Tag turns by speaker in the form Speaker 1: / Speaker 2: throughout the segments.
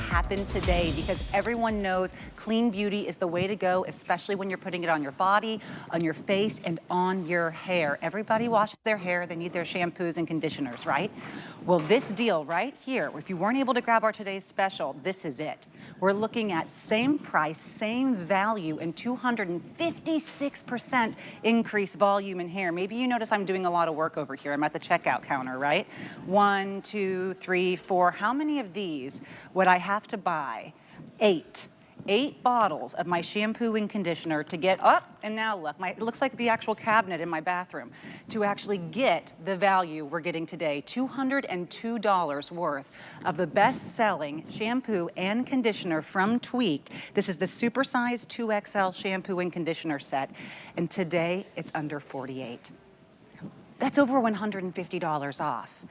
Speaker 1: happen today because everyone knows clean beauty is the way to go, especially when you're putting it on your body, on your face, and on your hair. Everybody washes their hair, they need their shampoos and conditioners, right? Well, this deal right here, if you weren't able to grab our today's special, this is it. We're looking at same price, same value, and 256% increase volume in hair. Maybe you notice I'm doing a lot of work over here. I'm at the checkout counter, right? 1, 2, 3, 4. How many of these would I have to buy? 8 bottles of my shampoo and conditioner to get up, and now look, it looks like the actual cabinet in my bathroom, to actually get the value we're getting today. $202 worth of the best-selling shampoo and conditioner from Tweaked. This is the Megasize 2XL Shampoo and Conditioner set, and today it's under $48. That's over $150 off.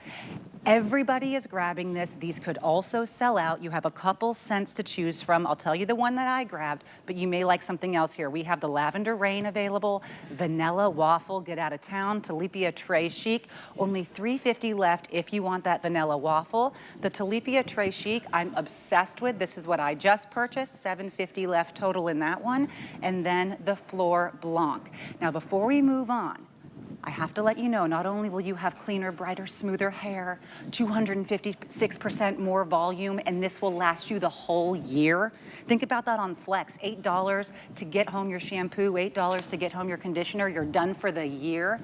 Speaker 1: Everybody is grabbing this. These could also sell out. You have a couple scents to choose from. I'll tell you the one that I grabbed, but you may like something else here. We have the Lavender Rain available, Vanilla Waffle, Get Out of Town, Tulipia Tres Chic. Only $3.50 left if you want that Vanilla Waffle. The Tulipia Tres Chic, I'm obsessed with. This is what I just purchased, $7.50 left total in that one. And then the Flor Blanc. Now, before we move on, I have to let you know, not only will you have cleaner, brighter, smoother hair, 256% more volume, and this will last you the whole year. Think about that on Flex, $8 to get home your shampoo, $8 to get home your conditioner, you're done for the year.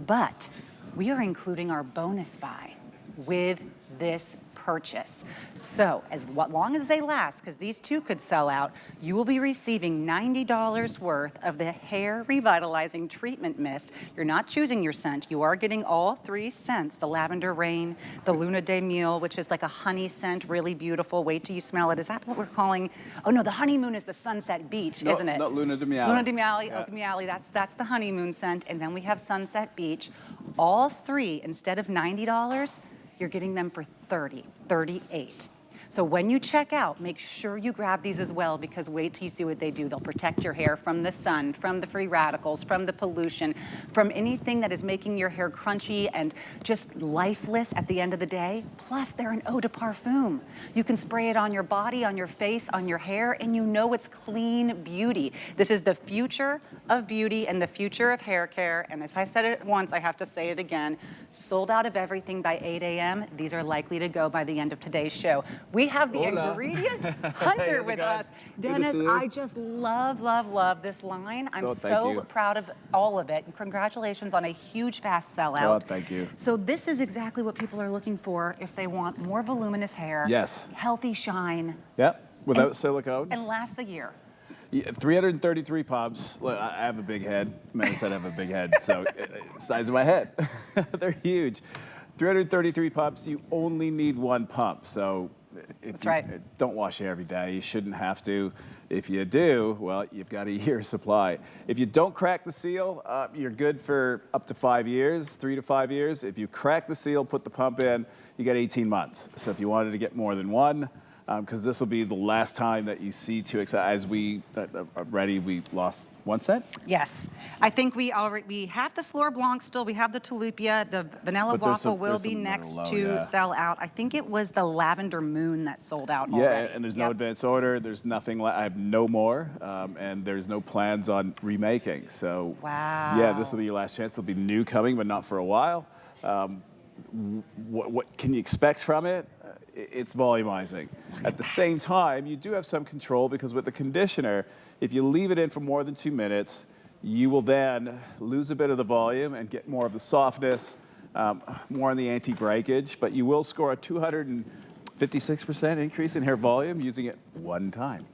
Speaker 1: But we are including our bonus buy with this purchase. So as long as they last, because these two could sell out, you will be receiving $90 worth of the hair revitalizing treatment mist. You're not choosing your scent. You are getting all 3 scents, the Lavender Rain, the Luna de Miel, which is like a honey scent, really beautiful. Wait till you smell it. Is that what we're calling? Oh no, the honeymoon is the Sunset Beach, isn't it?
Speaker 2: No, Luna de Miel.
Speaker 1: Luna de Miel,
Speaker 2: yeah.
Speaker 1: Miele, that's the honeymoon scent. And then we have Sunset Beach. All 3, instead of $90, you're getting them for $38. So when you check out, make sure you grab these as well, because wait till you see what they do. They'll protect your hair from the sun, from the free radicals, from the pollution, from anything that is making your hair crunchy and just lifeless at the end of the day. Plus, they're an eau de parfum. You can spray it on your body, on your face, on your hair, and you know it's clean beauty. This is the future of beauty and the future of hair care. And if I said it once, I have to say it again. Sold out of everything by 8 a.m. These are likely to go by the end of today's show. We have the ingredient hunter with us. Dennis, I just love, love, love this line. I'm so proud of all of it. And congratulations on a huge, fast sellout.
Speaker 2: Oh, thank you.
Speaker 1: So this is exactly what people are looking for if they want more voluminous hair.
Speaker 2: Yes.
Speaker 1: Healthy shine.
Speaker 2: Yep, without silicone.
Speaker 1: And lasts a year.
Speaker 2: Yeah, 333 pumps. Look, I have a big head. Man said I have a big head, so size of my head. They're huge. 333 pumps, you only need 1 pump. So
Speaker 1: that's right.
Speaker 2: Don't wash hair every day. You shouldn't have to. If you do, well, you've got a year's supply. If you don't crack the seal, you're good for up to 5 years, 3 to 5 years. If you crack the seal, put the pump in, you get 18 months. So if you wanted to get more than 1, because this will be the last time that you see 2XL. As we we lost 1 scent?
Speaker 1: Yes. I think we have the Flor Blanc still. We have the Tulipia. The Vanilla Waffle will be next to sell out. I think it was the Lavender Moon that sold out already.
Speaker 2: Yeah, and there's no advance order. There's nothing. I have no more, and there's no plans on remaking. So,
Speaker 1: wow.
Speaker 2: Yeah, this will be your last chance. There'll be new coming, but not for a while. What can you expect from it? It's volumizing. At the same time, you do have some control, because with the conditioner, if you leave it in for more than 2 minutes, you will then lose a bit of the volume and get more of the softness, more on the anti-breakage, but you will score a 256% increase in hair volume using it 1 time.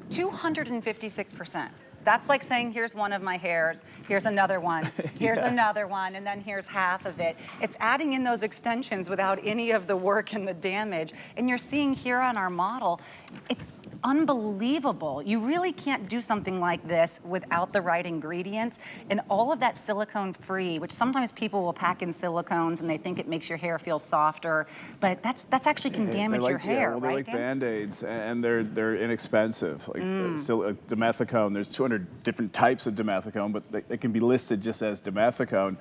Speaker 1: 256%. That's like saying, here's one of my hairs, here's another one, here's another one, and then here's half of it. It's adding in those extensions without any of the work and the damage. And you're seeing here on our model, it's unbelievable. You really can't do something like this without the right ingredients. And all of that silicone-free, which sometimes people will pack in silicones and they think it makes your hair feel softer, but that's actually can damage your hair,
Speaker 2: well,
Speaker 1: right?
Speaker 2: They're like Band-Aids, and they're inexpensive. Like dimethicone, there's 200 different types of dimethicone, but they can be listed just as dimethicone.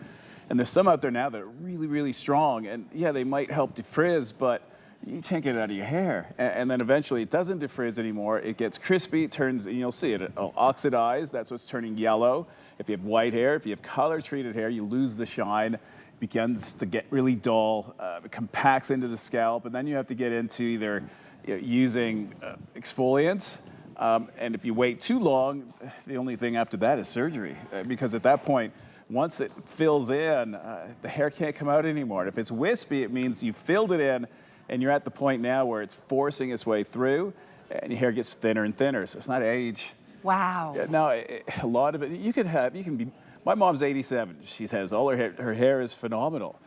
Speaker 2: And there's some out there now that are really, really strong, and yeah, they might help defrizz, but you can't get it out of your hair. And then eventually it doesn't defrizz anymore. It gets crispy, it turns, and you'll see it, it'll oxidize. That's what's turning yellow. If you have white hair, if you have color-treated hair, you lose the shine. It begins to get really dull. It compacts into the scalp, and then you have to get into either using exfoliants. And if you wait too long, the only thing after that is surgery. Because at that point, once it fills in, the hair can't come out anymore. And if it's wispy, it means you filled it in, and you're at the point now where it's forcing its way through, and your hair gets thinner and thinner. So it's not age.
Speaker 1: Wow.
Speaker 2: Now, a lot of it, you can be, my mom's 87. She has all her hair is phenomenal.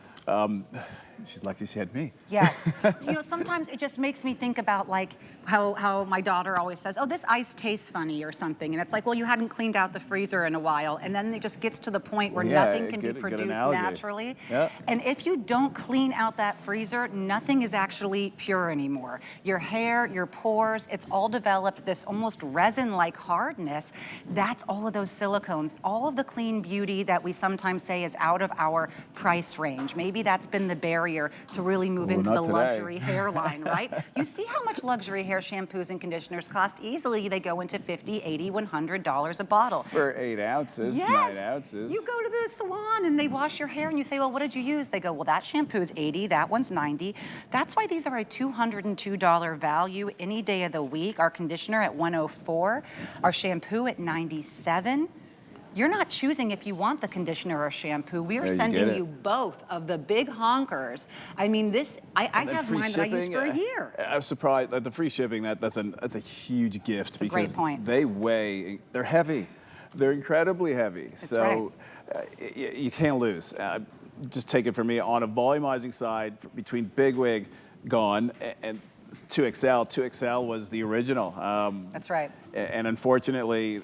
Speaker 2: She's lucky she had me.
Speaker 1: Yes. You know, sometimes it just makes me think about like how my daughter always says, oh, this ice tastes funny or something. And it's like, well, you hadn't cleaned out the freezer in a while. And then it just gets to the point where nothing can be produced naturally.
Speaker 2: Yeah.
Speaker 1: And if you don't clean out that freezer, nothing is actually pure anymore. Your hair, your pores, it's all developed this almost resin-like hardness. That's all of those silicones, all of the clean beauty that we sometimes say is out of our price range. Maybe that's been the barrier to really move into the luxury hairline, right? You see how much luxury hair shampoos and conditioners cost? Easily, they go into $50, $80, $100 a bottle.
Speaker 2: For 8 ounces,
Speaker 1: yes.
Speaker 2: 9 ounces.
Speaker 1: You go to the salon and they wash your hair and you say, well, what did you use? They go, well, that shampoo is 80, that one's 90. That's why these are a $202 value any day of the week. Our conditioner at $104, our shampoo at $97. You're not choosing if you want the conditioner or shampoo. We are sending you both of the big honkers. I mean, this, I have mine that I use for a year.
Speaker 2: I was surprised at the free shipping. That's a huge gift.
Speaker 1: It's a great point.
Speaker 2: They weigh, they're heavy. They're incredibly heavy.
Speaker 1: That's
Speaker 2: so you can't lose. Just take it from me, on a volumizing side, between Big Wig, Gone, and 2XL. 2XL was the original.
Speaker 1: That's right.
Speaker 2: And unfortunately,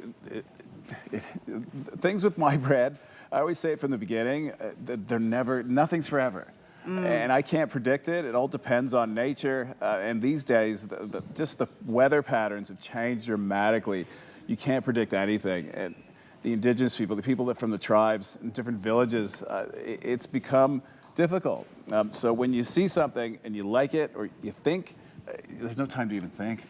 Speaker 2: things with my brand, I always say it from the beginning, nothing's forever. And I can't predict it. It all depends on nature. And these days, just the weather patterns have changed dramatically. You can't predict anything. And the indigenous people, the people that from the tribes in different villages, it's become difficult. So when you see something and you like it or you think, there's no time to even think.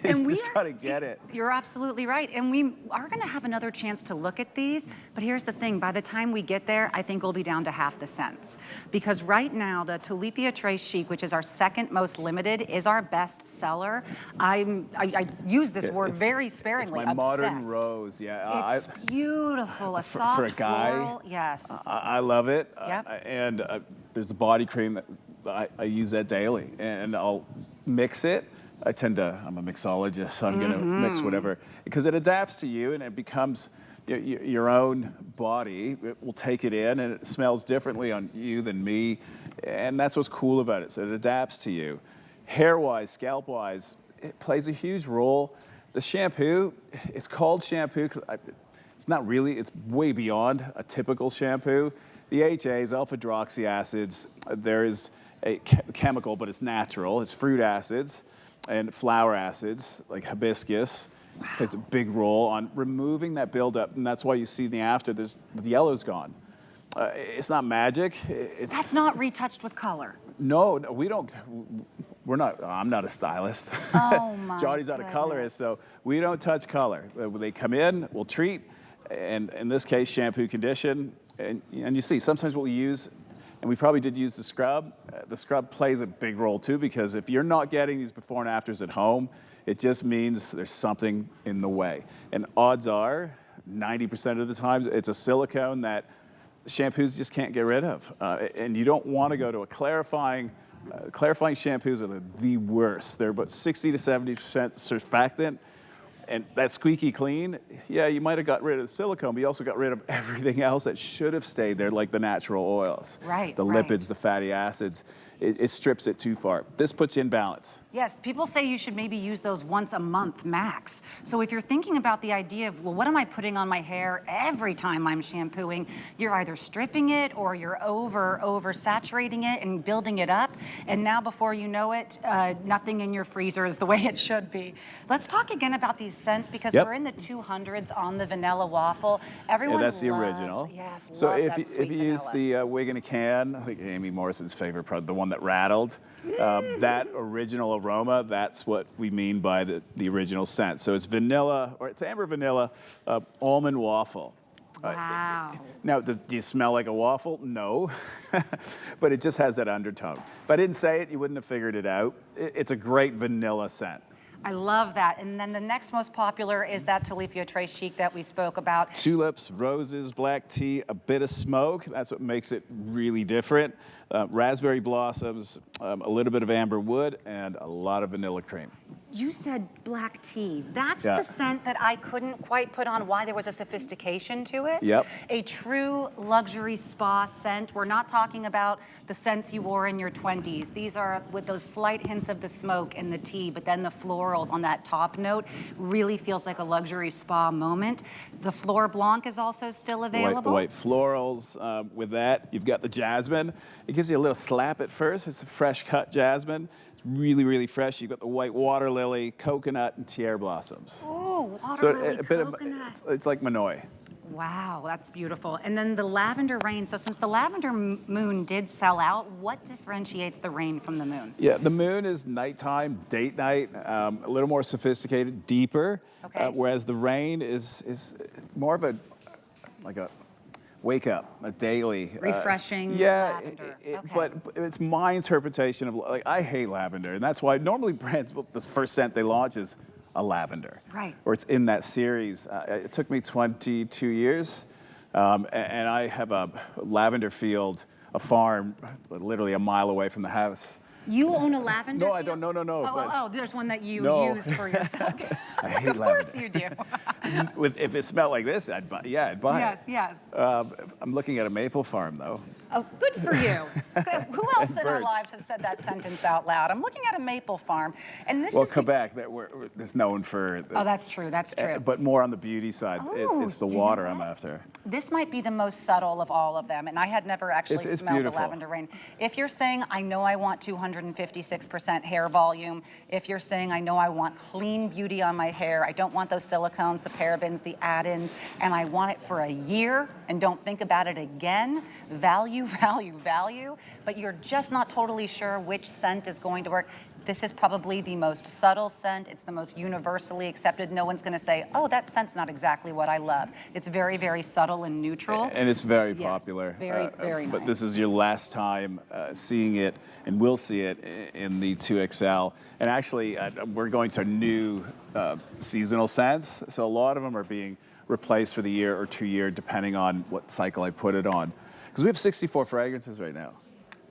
Speaker 1: And
Speaker 2: you just gotta get it.
Speaker 1: You're absolutely right. And we are gonna have another chance to look at these, but here's the thing, by the time we get there, I think we'll be down to half the cents. Because right now, the Tulipia Tres Chic, which is our second most limited, is our best seller. I use this word very sparingly,
Speaker 2: It's my modern
Speaker 1: obsessed.
Speaker 2: rose, yeah.
Speaker 1: It's beautiful, a soft
Speaker 2: for a guy,
Speaker 1: floral, yes.
Speaker 2: I love it.
Speaker 1: Yep.
Speaker 2: And there's the body cream that I use that daily, and I'll mix it. I'm a mixologist, so I'm gonna mix whatever, because it adapts to you and it becomes your own body. It will take it in and it smells differently on you than me, and that's what's cool about it. So it adapts to you. Hair-wise, scalp-wise, it plays a huge role. The shampoo, it's called shampoo because it's not really, it's way beyond a typical shampoo. The HAs, alpha-hydroxy acids, there is a chemical, but it's natural. It's fruit acids and flower acids, like hibiscus. Wow. Plays a big role on removing that buildup, and that's why you see in the after, the yellow's gone. It's not magic.
Speaker 1: That's not retouched with color.
Speaker 2: No, we don't. I'm not a stylist.
Speaker 1: Oh my
Speaker 2: Johnny's not a colorist, so we don't touch color. They come in, we'll treat, and in this case, shampoo, condition, and you see, sometimes what we use, and we probably did use the scrub. The scrub plays a big role too, because if you're not getting these before and afters at home, it just means there's something in the way. And odds are, 90% of the times, it's a silicone that shampoos just can't get rid of. And you don't want to go to a clarifying shampoos are the worst. They're about 60 to 70% surfactant. And that squeaky clean, yeah, you might have got rid of the silicone, but you also got rid of everything else that should have stayed there, like the natural oils.
Speaker 1: Right,
Speaker 2: the lipids, the fatty acids. It strips it too far. This puts you in balance.
Speaker 1: Yes, people say you should maybe use those once a month max. So if you're thinking about the idea of, well, what am I putting on my hair every time I'm shampooing? You're either stripping it or you're over-saturating it and building it up. And now before you know it, nothing in your freezer is the way it should be. Let's talk again about these scents, because we're in the 200s on the vanilla waffle. Everyone
Speaker 2: that's the
Speaker 1: loves,
Speaker 2: original.
Speaker 1: Yes,
Speaker 2: so
Speaker 1: loves
Speaker 2: if
Speaker 1: that
Speaker 2: you,
Speaker 1: sweet
Speaker 2: if you use
Speaker 1: vanilla.
Speaker 2: the wig in a can, I think Amy Morrison's favorite product, the one one that rattled. That original aroma, that's what we mean by the original scent. So it's vanilla, or it's amber vanilla, almond waffle.
Speaker 1: Wow.
Speaker 2: Now, do you smell like a waffle? No, but it just has that undertone. If I didn't say it, you wouldn't have figured it out. It's a great vanilla scent.
Speaker 1: I love that. And then the next most popular is that Tulipia Tres Chic that we spoke about.
Speaker 2: Tulips, roses, black tea, a bit of smoke. That's what makes it really different. Raspberry blossoms, a little bit of amber wood, and a lot of vanilla cream.
Speaker 1: You said black tea. That's
Speaker 2: Yeah.
Speaker 1: the scent that I couldn't quite put on why there was a sophistication to it.
Speaker 2: Yep.
Speaker 1: A true luxury spa scent. We're not talking about the scents you wore in your 20s. These are with those slight hints of the smoke and the tea, but then the florals on that top note really feels like a luxury spa moment. The Fleur Blanc is also still available.
Speaker 2: The white florals. With that, you've got the jasmine. It gives you a little slap at first. It's a fresh cut jasmine. It's really, really fresh. You've got the white water lily, coconut, and tiare blossoms.
Speaker 1: Ooh, water
Speaker 2: So
Speaker 1: lily,
Speaker 2: a bit
Speaker 1: coconut.
Speaker 2: it's like Manoi.
Speaker 1: Wow, that's beautiful. And then the lavender rain. So since the lavender moon did sell out, what differentiates the rain from the moon?
Speaker 2: Yeah, the moon is nighttime, date night, a little more sophisticated, deeper.
Speaker 1: Okay.
Speaker 2: Whereas the rain is more of a wake up, a daily.
Speaker 1: Refreshing
Speaker 2: Yeah,
Speaker 1: lavender. Okay.
Speaker 2: but it's my interpretation of, like, I hate lavender, and that's why normally brands, the first scent they launch is a lavender.
Speaker 1: Right.
Speaker 2: Or it's in that series. It took me 22 years, and I have a lavender field, a farm, literally a mile away from the house.
Speaker 1: You own a lavender
Speaker 2: No,
Speaker 1: field?
Speaker 2: I don't. No.
Speaker 1: Oh, there's one that you
Speaker 2: No.
Speaker 1: use for yourself.
Speaker 2: I hate
Speaker 1: Of course
Speaker 2: lavender.
Speaker 1: you do.
Speaker 2: If it smelled like this, I'd buy
Speaker 1: Yes,
Speaker 2: it.
Speaker 1: yes.
Speaker 2: I'm looking at a maple farm, though.
Speaker 1: Oh, good for you. Good. Who else in our
Speaker 2: birch.
Speaker 1: lives have said that sentence out loud? I'm looking at a maple farm, and this
Speaker 2: Well,
Speaker 1: is
Speaker 2: Quebec, is known for.
Speaker 1: Oh, that's true. That's true.
Speaker 2: But more on the beauty side.
Speaker 1: Oh,
Speaker 2: It's the
Speaker 1: you know
Speaker 2: water I'm
Speaker 1: what?
Speaker 2: after.
Speaker 1: This might be the most subtle of all of them, and I had never actually
Speaker 2: It's
Speaker 1: smelled
Speaker 2: beautiful.
Speaker 1: the lavender rain. If you're saying, I know I want 256% hair volume, if you're saying, I know I want clean beauty on my hair, I don't want those silicones, the parabens, the add-ins, and I want it for a year and don't think about it again, value, value, value, but you're just not totally sure which scent is going to work. This is probably the most subtle scent. It's the most universally accepted. No one's going to say, oh, that scent's not exactly what I love. It's very, very subtle and neutral.
Speaker 2: And it's very
Speaker 1: Yes,
Speaker 2: popular.
Speaker 1: very, very
Speaker 2: But
Speaker 1: nice.
Speaker 2: this is your last time seeing it, and we'll see it in the 2XL. And actually, we're going to new seasonal scents. So a lot of them are being replaced for the year or 2 year, depending on what cycle I put it on. Because we have 64 fragrances right now.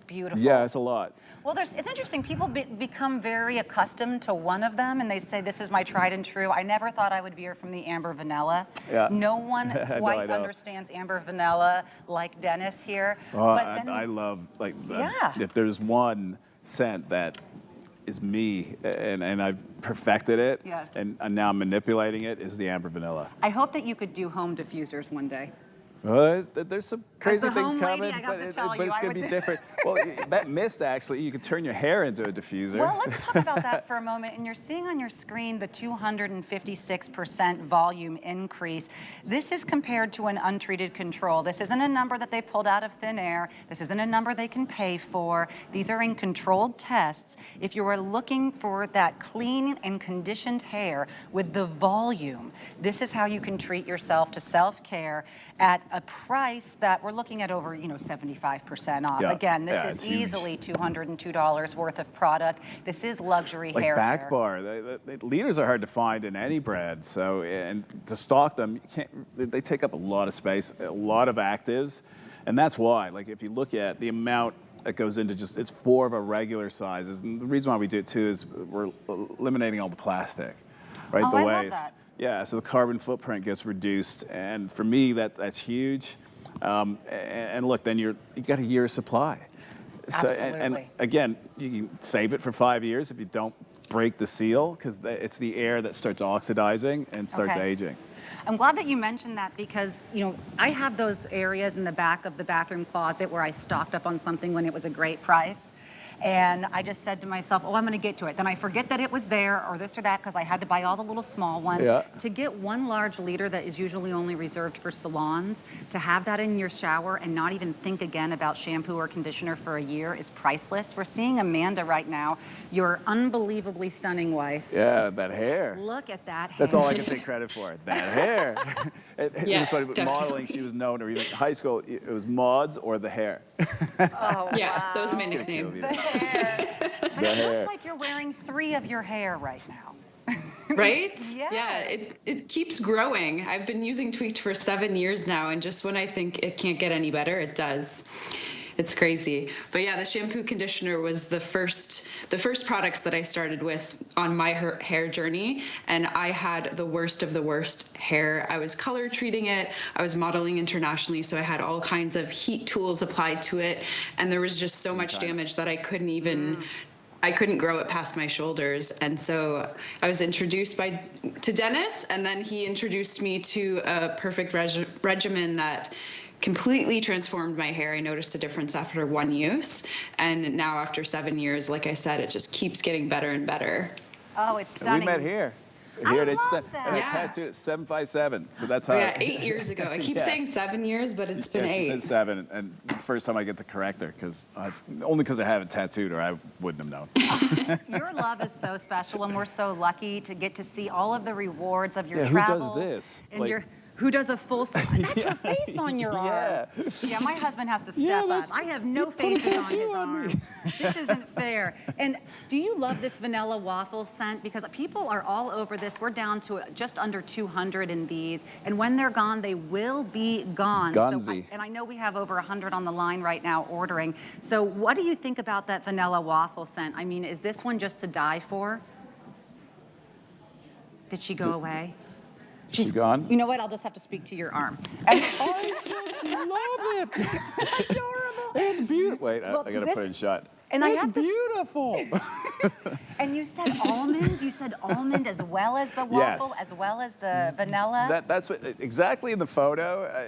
Speaker 1: Beautiful.
Speaker 2: Yeah, it's a lot.
Speaker 1: Well, it's interesting. People become very accustomed to one of them, and they say, this is my tried and true. I never thought I would veer from the amber vanilla.
Speaker 2: Yeah.
Speaker 1: No one
Speaker 2: No,
Speaker 1: quite
Speaker 2: I know.
Speaker 1: understands amber vanilla like Dennis here.
Speaker 2: Oh,
Speaker 1: but then,
Speaker 2: I love, like,
Speaker 1: Yeah.
Speaker 2: if there's one scent that is me, and I've perfected it,
Speaker 1: Yes.
Speaker 2: and now I'm manipulating it, is the amber vanilla.
Speaker 1: I hope that you could do home diffusers one day.
Speaker 2: There's some crazy
Speaker 1: the
Speaker 2: things
Speaker 1: home lady,
Speaker 2: coming,
Speaker 1: I got to tell
Speaker 2: but
Speaker 1: you,
Speaker 2: it's
Speaker 1: I
Speaker 2: going to
Speaker 1: would
Speaker 2: be different. Well, that mist, actually, you could turn your hair into a diffuser.
Speaker 1: Well, let's talk about that for a moment. And you're seeing on your screen the 256% volume increase. This is compared to an untreated control. This isn't a number that they pulled out of thin air. This isn't a number they can pay for. These are in controlled tests. If you are looking for that clean and conditioned hair with the volume, this is how you can treat yourself to self-care at a price that we're looking at over, 75% off.
Speaker 2: Yeah.
Speaker 1: Again, this
Speaker 2: Yeah,
Speaker 1: is
Speaker 2: it's huge.
Speaker 1: easily $202 worth of product. This is luxury
Speaker 2: Like
Speaker 1: hair
Speaker 2: back
Speaker 1: care.
Speaker 2: bar, the leaders are hard to find in any brand. So, and to stock them, you can't. They take up a lot of space, a lot of actives, and that's why. Like, if you look at the amount that goes into it's 4 of our regular sizes, and the reason why we do it too is we're eliminating all the plastic, right?
Speaker 1: Oh,
Speaker 2: The
Speaker 1: I love
Speaker 2: waste.
Speaker 1: that.
Speaker 2: Yeah, so the carbon footprint gets reduced, and for me, that's huge. And look, then you got a year's supply. So, and
Speaker 1: Absolutely.
Speaker 2: again, you can save it for 5 years if you don't break the seal, because it's the air that starts oxidizing and starts
Speaker 1: Okay.
Speaker 2: aging.
Speaker 1: I'm glad that you mentioned that because, I have those areas in the back of the bathroom closet where I stocked up on something when it was a great price. And I just said to myself, oh, I'm gonna get to it. Then I forget that it was there or this or that because I had to buy all the little small ones.
Speaker 2: Yeah.
Speaker 1: To get 1 large liter that is usually only reserved for salons, to have that in your shower and not even think again about shampoo or conditioner for a year is priceless. We're seeing Amanda right now, your unbelievably stunning wife.
Speaker 2: Yeah, that hair.
Speaker 1: Look at that hair.
Speaker 2: That's all I can take credit for. That hair. It
Speaker 3: Yeah,
Speaker 2: was funny, with
Speaker 3: definitely.
Speaker 2: modeling, she was known, or even high school, it was mods or the hair.
Speaker 1: Oh,
Speaker 3: Yeah,
Speaker 1: wow.
Speaker 3: that was my
Speaker 2: It's gonna kill
Speaker 3: nickname.
Speaker 2: me.
Speaker 1: The hair. But
Speaker 2: The
Speaker 1: it looks
Speaker 2: hair.
Speaker 1: like you're wearing 3 of your hair right now.
Speaker 3: Right?
Speaker 1: Yes.
Speaker 3: Yeah, it keeps growing. I've been using Tweaked for 7 years now, and just when I think it can't get any better, it does. It's crazy. But yeah, the shampoo conditioner was the first products that I started with on my hair journey, and I had the worst of the worst hair. I was color treating it. I was modeling internationally, so I had all kinds of heat tools applied to it, and there was just so much damage that I couldn't even I couldn't grow it past my shoulders. And so I was introduced to Dennis, and then he introduced me to a perfect regimen that completely transformed my hair. I noticed a difference after 1 use. And now after 7 years, like I said, it just keeps getting better and better.
Speaker 1: Oh, it's
Speaker 2: And
Speaker 1: stunning.
Speaker 2: we met here.
Speaker 1: I
Speaker 2: Here at
Speaker 1: love
Speaker 2: H7.
Speaker 1: that.
Speaker 2: And I
Speaker 3: Yeah.
Speaker 2: tattooed at 757. So that's how.
Speaker 3: Oh, yeah, 8 years ago. I keep
Speaker 2: Yeah.
Speaker 3: saying 7 years, but it's been
Speaker 2: Yeah, she
Speaker 3: 8.
Speaker 2: said 7, and the first time I get to correct her, only because I have it tattooed, or I wouldn't have known.
Speaker 1: Your love is so special, and we're so lucky to get to see all of the rewards of your
Speaker 2: Yeah, who does
Speaker 1: travels.
Speaker 2: this?
Speaker 1: And
Speaker 2: Like-
Speaker 1: who does a full? That's your face on your arm.
Speaker 2: Yeah.
Speaker 1: Yeah, my husband has to
Speaker 2: Yeah,
Speaker 1: step up.
Speaker 2: that's-
Speaker 1: I have no
Speaker 2: you put a
Speaker 1: faces on
Speaker 2: tattoo
Speaker 1: his
Speaker 2: on
Speaker 1: arm.
Speaker 2: me.
Speaker 1: This isn't fair. And do you love this vanilla waffle scent? Because people are all over this. We're down to just under 200 in these, and when they're gone, they will be gone.
Speaker 2: Gonzi.
Speaker 1: And I know we have over 100 on the line right now ordering. So what do you think about that vanilla waffle scent? I mean, is this one just to die for? Did she go away?
Speaker 2: She's gone?
Speaker 1: You know what? I'll just have to speak to your arm. And
Speaker 2: I just love it.
Speaker 1: adorable.
Speaker 2: It's beautiful. Wait,
Speaker 1: Well,
Speaker 2: I got to
Speaker 1: this-
Speaker 2: put it in shot.
Speaker 1: and I
Speaker 2: it's
Speaker 1: have to s-
Speaker 2: beautiful.
Speaker 1: And you said almond. You said almond as well as the waffle,
Speaker 2: Yes.
Speaker 1: as well as the vanilla.
Speaker 2: That's what exactly in the photo.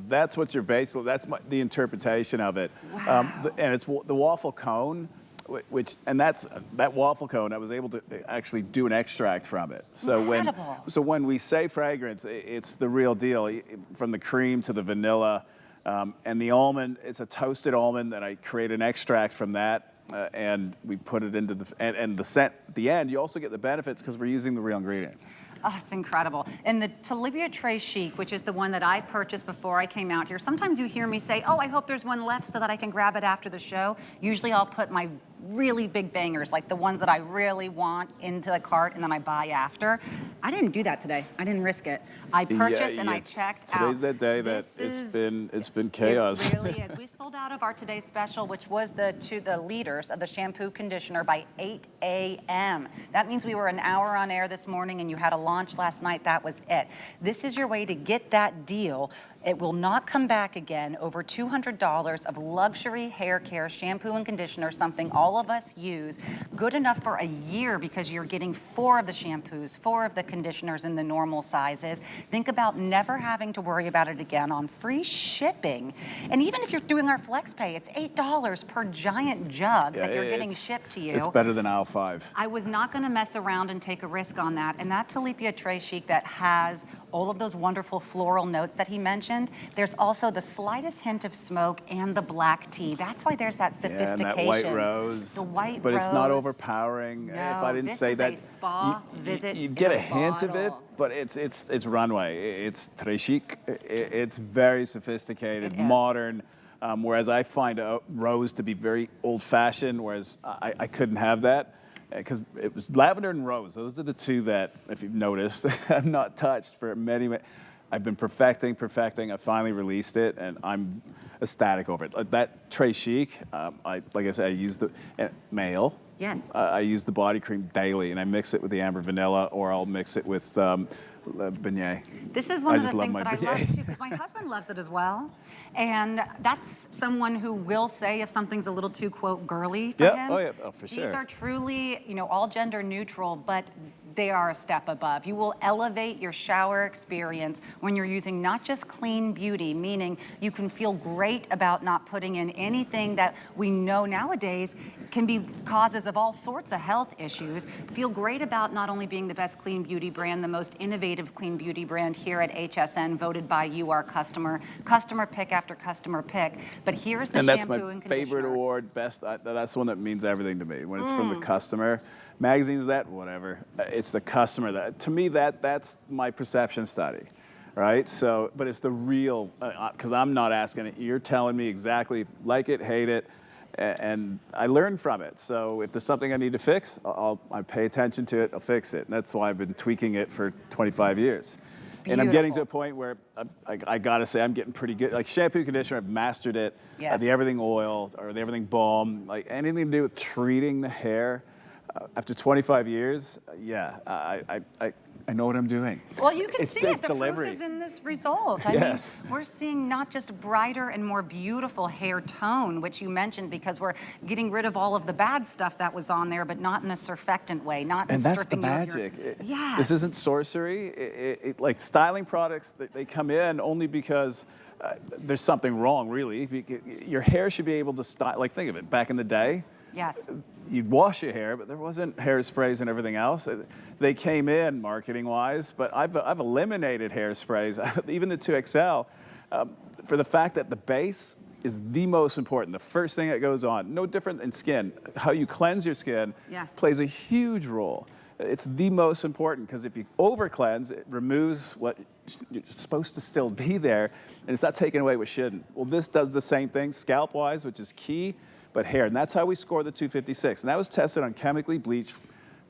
Speaker 2: That's what you're basically. That's the interpretation of it.
Speaker 1: Wow.
Speaker 2: And it's the waffle cone, that waffle cone. I was able to actually do an extract from it. So
Speaker 1: Incredible.
Speaker 2: when we say fragrance, it's the real deal. From the cream to the vanilla, and the almond. It's a toasted almond, and I create an extract from that. And we put it into and the scent at the end. You also get the benefits because we're using the real ingredient.
Speaker 1: Oh, it's incredible. And the Tulipia Tres Chic, which is the one that I purchased before I came out here, sometimes you hear me say, oh, I hope there's one left so that I can grab it after the show. Usually I'll put my really big bangers, like the ones that I really want, into the cart, and then I buy after. I didn't do that today. I didn't risk it. I purchased and I checked out.
Speaker 2: Today's that day that it's been chaos.
Speaker 1: It really is. We sold out of our today's special, which was the liters of the shampoo conditioner by 8 a.m. That means we were an hour on air this morning and you had a launch last night. That was it. This is your way to get that deal. It will not come back again. Over $200 of luxury hair care, shampoo and conditioner, something all of us use. Good enough for a year because you're getting 4 of the shampoos, 4 of the conditioners in the normal sizes. Think about never having to worry about it again on free shipping. And even if you're doing our flex pay, it's $8 per giant jug that you're getting shipped to you.
Speaker 2: It's better than aisle 5.
Speaker 1: I was not going to mess around and take a risk on that. And that Tulipia Tres Chic that has all of those wonderful floral notes that he mentioned, there's also the slightest hint of smoke and the black tea. That's why there's that sophistication.
Speaker 2: Yeah, and that white rose.
Speaker 1: The white
Speaker 2: but
Speaker 1: rose.
Speaker 2: it's not overpowering.
Speaker 1: No,
Speaker 2: if I didn't
Speaker 1: this
Speaker 2: say
Speaker 1: is
Speaker 2: that,
Speaker 1: a spa visit
Speaker 2: you'd get
Speaker 1: in
Speaker 2: a
Speaker 1: a
Speaker 2: hint of it,
Speaker 1: bottle.
Speaker 2: but it's runway. It's très chic. It's very sophisticated,
Speaker 1: It is.
Speaker 2: modern. Whereas I find a rose to be very old-fashioned, whereas I couldn't have that. Because it was lavender and rose. Those are the two that, if you've noticed, I've not touched for many. I've been perfecting. I finally released it, and I'm ecstatic over it. Like that Tres Chic, like I said, I use the male.
Speaker 1: Yes.
Speaker 2: I use the body cream daily, and I mix it with the amber vanilla, or I'll mix it with beignet.
Speaker 1: This is one of
Speaker 2: just
Speaker 1: the
Speaker 2: love
Speaker 1: things
Speaker 2: my
Speaker 1: that I love
Speaker 2: beignet.
Speaker 1: too, because my husband loves it as well. And that's someone who will say if something's a little too, quote, girly for
Speaker 2: Yeah,
Speaker 1: him.
Speaker 2: oh yeah, oh, for sure.
Speaker 1: These are truly, all gender neutral, but they are a step above. You will elevate your shower experience when you're using not just clean beauty, meaning you can feel great about not putting in anything that we know nowadays can be causes of all sorts of health issues. Feel great about not only being the best clean beauty brand, the most innovative clean beauty brand here at HSN, voted by you, our customer pick after customer pick. But here's the shampoo and conditioner.
Speaker 2: And that's my favorite award, best. That's the one that means everything to me. When it's from the customer, magazines, that, whatever. It's the customer. That, to me, that's my perception study, right? So, but it's the real, because I'm not asking it. You're telling me exactly, like it, hate it, and I learn from it. So if there's something I need to fix, I pay attention to it, I'll fix it. And that's why I've been tweaking it for 25 years.
Speaker 1: Beautiful.
Speaker 2: And I'm getting to a point where I gotta say I'm getting pretty good. Like shampoo, conditioner, I've mastered it.
Speaker 1: Yes.
Speaker 2: The everything oil or the everything balm, like anything to do with treating the hair. After 25 years, yeah, I know what I'm doing.
Speaker 1: Well, you can see it.
Speaker 2: It's
Speaker 1: The
Speaker 2: delivery.
Speaker 1: proof is in this result. I
Speaker 2: Yes.
Speaker 1: mean, we're seeing not just brighter and more beautiful hair tone, which you mentioned, because we're getting rid of all of the bad stuff that was on there, but not in a surfactant way, not in
Speaker 2: And that's the
Speaker 1: stripping you of
Speaker 2: magic.
Speaker 1: Yes.
Speaker 2: This isn't sorcery. Like styling products, they come in only because there's something wrong, really. Your hair should be able to style. Like, think of it. Back in the day,
Speaker 1: Yes.
Speaker 2: you'd wash your hair, but there wasn't hairsprays and everything else. They came in marketing-wise, but I've eliminated hairsprays, even the 2XL, for the fact that the base is the most important, the first thing that goes on. No different than skin. How you cleanse your skin
Speaker 1: Yes.
Speaker 2: plays a huge role. It's the most important, because if you over-cleanse, it removes what you're supposed to still be there, and it's not taking away what shouldn't. Well, this does the same thing scalp-wise, which is key, but hair. And that's how we score the 256. And that was tested on chemically bleached,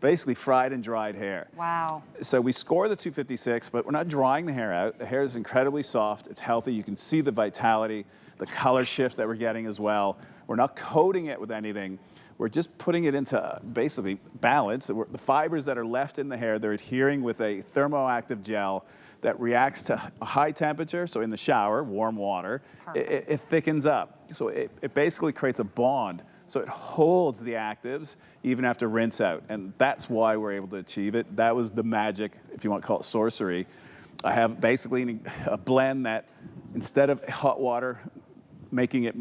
Speaker 2: basically fried and dried hair.
Speaker 1: Wow.
Speaker 2: So we score the 256, but we're not drying the hair out. The hair is incredibly soft. It's healthy. You can see the vitality, the color shift that we're getting as well. We're not coating it with anything. We're just putting it into basically balance. The fibers that are left in the hair, they're adhering with a thermoactive gel that reacts to a high temperature. So in the shower, warm water, it thickens up. So it basically creates a bond. So it holds the actives even after rinse out. And that's why we're able to achieve it. That was the magic, if you want to call it sorcery. I have basically a blend that instead of hot water making it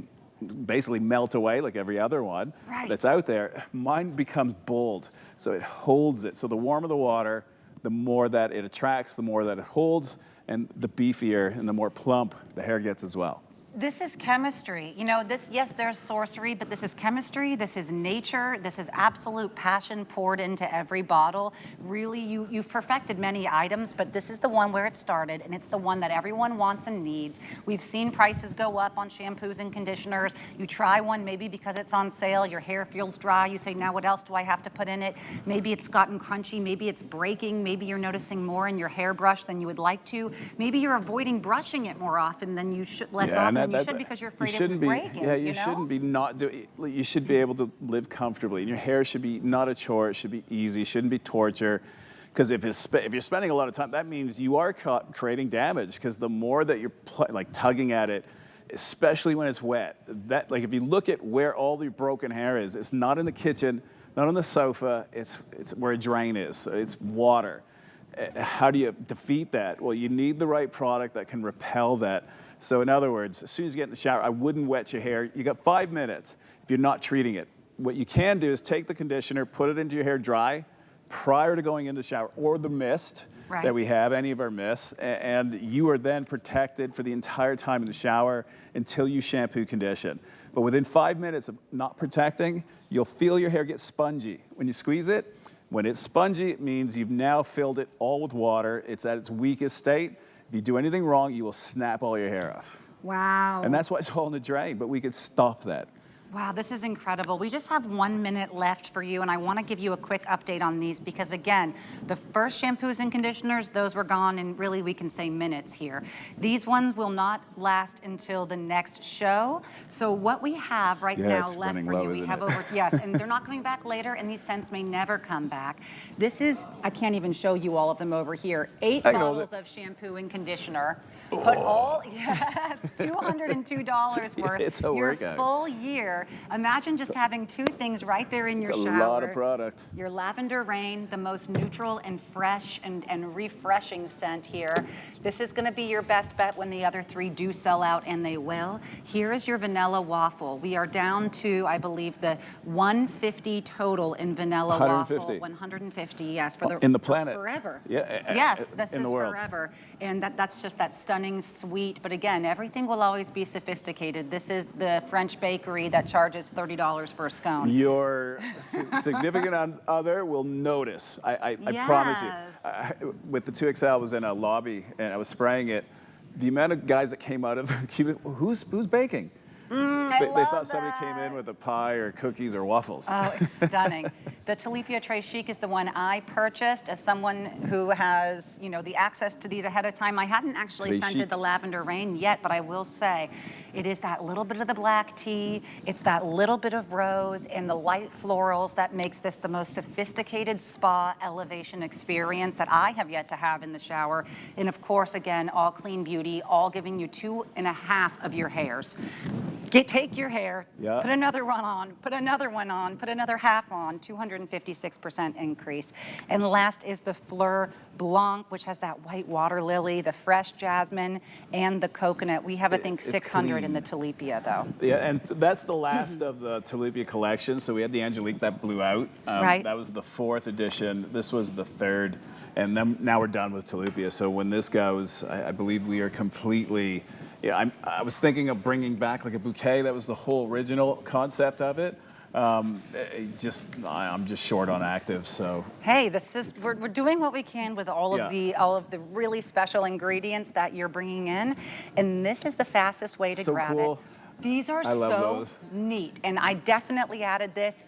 Speaker 2: basically melt away like every other one that's out there, mine becomes bold. So it holds it. So the warmer the water, the more that it attracts, the more that it holds, and the beefier and the more plump the hair gets as well.
Speaker 1: This is chemistry. You know, this, yes, there's sorcery, but this is chemistry, this is nature, this is absolute passion poured into every bottle. Really, you've perfected many items, but this is the one where it started, and it's the one that everyone wants and needs. We've seen prices go up on shampoos and conditioners. You try one maybe because it's on sale, your hair feels dry, you say, now what else do I have to put in it? Maybe it's gotten crunchy, maybe it's breaking, maybe you're noticing more in your hairbrush than you would like to. Maybe you're avoiding brushing it more often than you should, less often. You should, because you're afraid it's breaking.
Speaker 2: Yeah, you shouldn't be not doing. You should be able to live comfortably, and your hair should be not a chore. It should be easy. It shouldn't be torture. Because if you're spending a lot of time, that means you are creating damage. Because the more that you're like tugging at it, especially when it's wet, that like if you look at where all the broken hair is, it's not in the kitchen, not on the sofa. It's where a drain is. So it's water. How do you defeat that? Well, you need the right product that can repel that. So in other words, as soon as you get in the shower, I wouldn't wet your hair. You got 5 minutes if you're not treating it. What you can do is take the conditioner, put it into your hair dry prior to going into the shower, or the mist that we have, any of our mists, and you are then protected for the entire time in the shower until you shampoo condition. But within 5 minutes of not protecting, you'll feel your hair get spongy. When you squeeze it, when it's spongy, it means you've now filled it all with water. It's at its weakest state. If you do anything wrong, you will snap all your hair off.
Speaker 1: Wow.
Speaker 2: And that's why it's all in the drain, but we could stop that.
Speaker 1: Wow, this is incredible. We just have 1 minute left for you, and I want to give you a quick update on these because, again, the first shampoos and conditioners, those were gone in really, we can say minutes here. These ones will not last until the next show. So what we have right now left for you, we have over, yes, and they're not coming back later, and these scents may never come back. This is, I can't even show you all of them over here, 8 bottles of shampoo and conditioner. Put all, yes, $202 worth.
Speaker 2: It's a
Speaker 1: your
Speaker 2: workout.
Speaker 1: full year here. Imagine just having two things right there in your
Speaker 2: It's a
Speaker 1: shower.
Speaker 2: lot of product.
Speaker 1: Your lavender rain, the most neutral and fresh and refreshing scent here. This is gonna be your best bet when the other three do sell out, and they will. Here is your vanilla waffle. We are down to, I believe, the 150 total in vanilla
Speaker 2: 150.
Speaker 1: waffle. 150, yes. For the,
Speaker 2: In the planet.
Speaker 1: Forever.
Speaker 2: Yeah.
Speaker 1: Yes, this
Speaker 2: in
Speaker 1: is
Speaker 2: the world.
Speaker 1: forever. And that's just that stunning sweet. But again, everything will always be sophisticated. This is the French bakery that charges $30 for a scone.
Speaker 2: Your significant other will notice. I promise you.
Speaker 1: Yes.
Speaker 2: With the 2XL, I was in a lobby and I was spraying it. The amount of guys that came out of who's baking? They thought somebody came in with a pie or cookies or waffles.
Speaker 1: Oh, it's stunning. The Tulipia Tres Chic is the one I purchased as someone who has, you know, the access to these ahead of time. I hadn't actually
Speaker 2: Tres
Speaker 1: scented
Speaker 2: Chic.
Speaker 1: the lavender rain yet, but I will say it is that little bit of the black tea, it's that little bit of rose and the light florals that makes this the most sophisticated spa elevation experience that I have yet to have in the shower. And of course, again, all clean beauty, all giving you 2.5 of your hairs. Take your hair,
Speaker 2: Yeah.
Speaker 1: put another one on, put another one on, put another half on, 256% increase. And last is the Fleur Blanc, which has that white water lily, the fresh jasmine, and the coconut. We have, I think,
Speaker 2: It's
Speaker 1: 600 in the
Speaker 2: clean.
Speaker 1: Tulipia, though.
Speaker 2: Yeah, and that's the last of the Tulipia collection. So we had the Angelique that blew out.
Speaker 1: Right.
Speaker 2: That was the 4th edition. This was the 3rd. And then now we're done with Tulipia. So when this goes, I believe we are completely... Yeah, I was thinking of bringing back like a bouquet. That was the whole original concept of it. I'm just short on active, so.
Speaker 1: Hey, we're doing what we can with all of
Speaker 2: Yeah.
Speaker 1: the really special ingredients that you're bringing in, and this is the fastest way to
Speaker 2: So
Speaker 1: grab
Speaker 2: cool.
Speaker 1: it. These are
Speaker 2: I love
Speaker 1: so
Speaker 2: those.
Speaker 1: neat, and I definitely added this